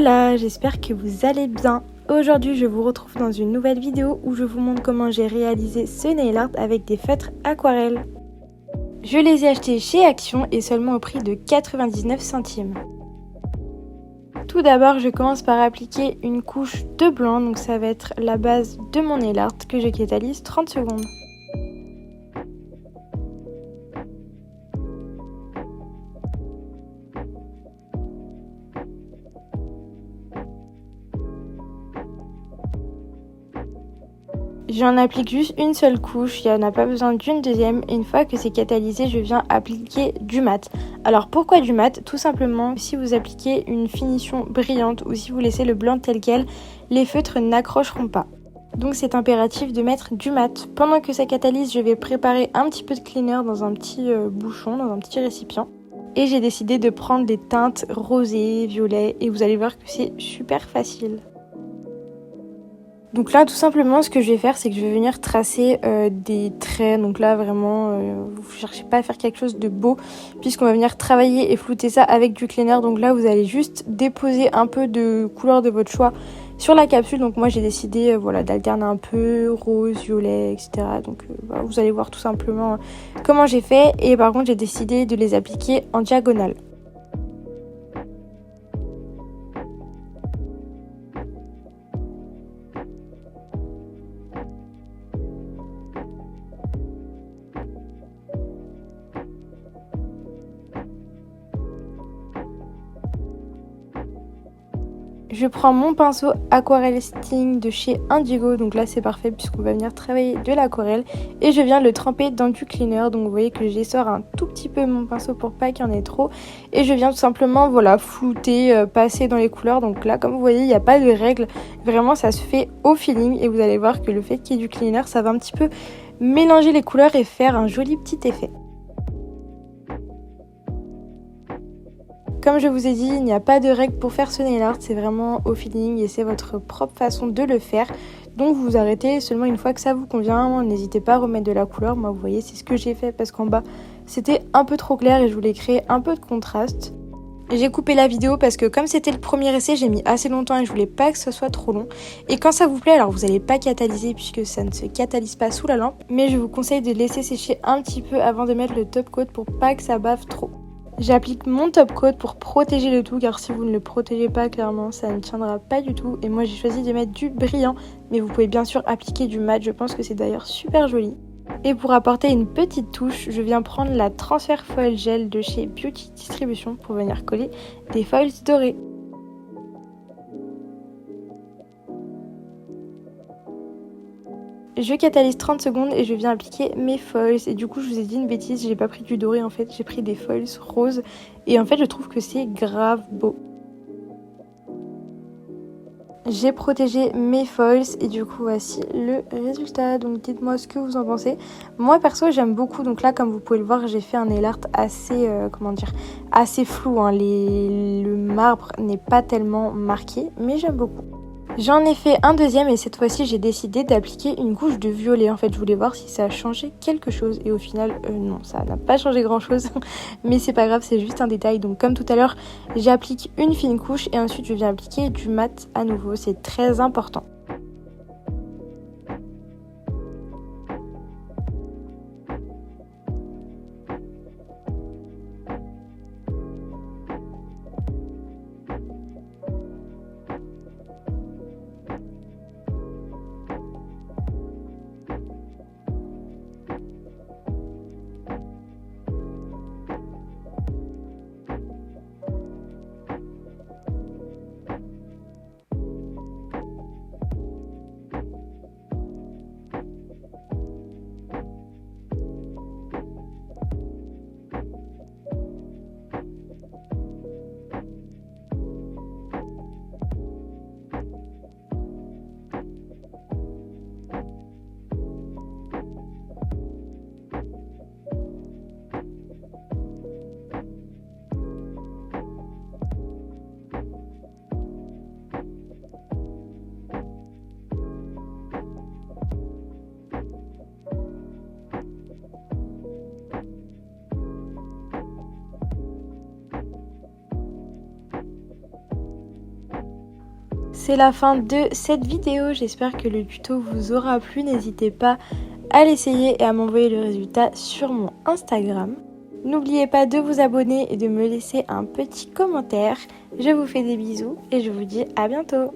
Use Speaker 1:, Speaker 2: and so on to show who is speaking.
Speaker 1: Hola, j'espère que vous allez bien. Aujourd'hui, je vous retrouve dans une nouvelle vidéo où je vous montre comment j'ai réalisé ce nail art avec des feutres aquarelles. Je les ai achetés chez Action et seulement au prix de 99 centimes. Tout d'abord, je commence par appliquer une couche de blanc, donc ça va être la base de mon nail art que je catalyse 30 secondes. J'en applique juste une seule couche, il n'y en a pas besoin d'une deuxième. Et une fois que c'est catalysé, je viens appliquer du mat. Alors pourquoi du mat? Tout simplement, si vous appliquez une finition brillante ou si vous laissez le blanc tel quel, les feutres n'accrocheront pas. Donc c'est impératif de mettre du mat. Pendant que ça catalyse, je vais préparer un petit peu de cleaner dans un petit bouchon, dans un petit récipient. Et j'ai décidé de prendre des teintes rosées, violet, et vous allez voir que c'est super facile. Donc là, tout simplement, ce que je vais faire, c'est que je vais venir tracer des traits. Donc là, vraiment, vous ne cherchez pas à faire quelque chose de beau, puisqu'on va venir travailler et flouter ça avec du cleaner. Donc là, vous allez juste déposer un peu de couleur de votre choix sur la capsule. Donc moi, j'ai décidé d'alterner un peu rose, violet, etc. Donc vous allez voir tout simplement comment j'ai fait. Et par contre, j'ai décidé de les appliquer en diagonale. Je prends mon pinceau Aquarelle Sting de chez Indigo, donc là c'est parfait puisqu'on va venir travailler de l'aquarelle et je viens le tremper dans du cleaner, donc vous voyez que j'essore un tout petit peu mon pinceau pour pas qu'il y en ait trop et je viens tout simplement flouter, passer dans les couleurs. Donc là comme vous voyez il n'y a pas de règle, vraiment ça se fait au feeling et vous allez voir que le fait qu'il y ait du cleaner ça va un petit peu mélanger les couleurs et faire un joli petit effet. Comme je vous ai dit, il n'y a pas de règle pour faire ce nail art, c'est vraiment au feeling et c'est votre propre façon de le faire. Donc vous arrêtez seulement une fois que ça vous convient, n'hésitez pas à remettre de la couleur. Moi vous voyez c'est ce que j'ai fait parce qu'en bas c'était un peu trop clair et je voulais créer un peu de contraste. J'ai coupé la vidéo parce que comme c'était le premier essai, j'ai mis assez longtemps et je voulais pas que ce soit trop long. Et quand ça vous plaît, alors vous n'allez pas catalyser puisque ça ne se catalyse pas sous la lampe, mais je vous conseille de laisser sécher un petit peu avant de mettre le top coat pour pas que ça bave trop. J'applique mon top coat pour protéger le tout car si vous ne le protégez pas clairement ça ne tiendra pas du tout et moi j'ai choisi de mettre du brillant mais vous pouvez bien sûr appliquer du mat, je pense que c'est d'ailleurs super joli. Et pour apporter une petite touche, je viens prendre la Transfer Foil Gel de chez Beauty Distribution pour venir coller des foils dorés. Je catalyse 30 secondes et je viens appliquer mes foils et du coup je vous ai dit une bêtise, j'ai pas pris du doré en fait, j'ai pris des foils roses et en fait je trouve que c'est grave beau. J'ai protégé mes foils et du coup voici le résultat, donc dites-moi ce que vous en pensez. Moi perso j'aime beaucoup, donc là comme vous pouvez le voir j'ai fait un nail art assez, assez flou, hein. Le marbre n'est pas tellement marqué mais j'aime beaucoup. J'en ai fait un deuxième et cette fois-ci j'ai décidé d'appliquer une couche de violet. En fait je voulais voir si ça a changé quelque chose et au final non, ça n'a pas changé grand chose mais c'est pas grave, c'est juste un détail. Donc comme tout à l'heure j'applique une fine couche et ensuite je viens appliquer du mat à nouveau, c'est très important. c'est la fin de cette vidéo. J'espère que le tuto vous aura plu. N'hésitez pas à l'essayer et à m'envoyer le résultat sur mon Instagram. N'oubliez pas de vous abonner et de me laisser un petit commentaire. Je vous fais des bisous et je vous dis à bientôt.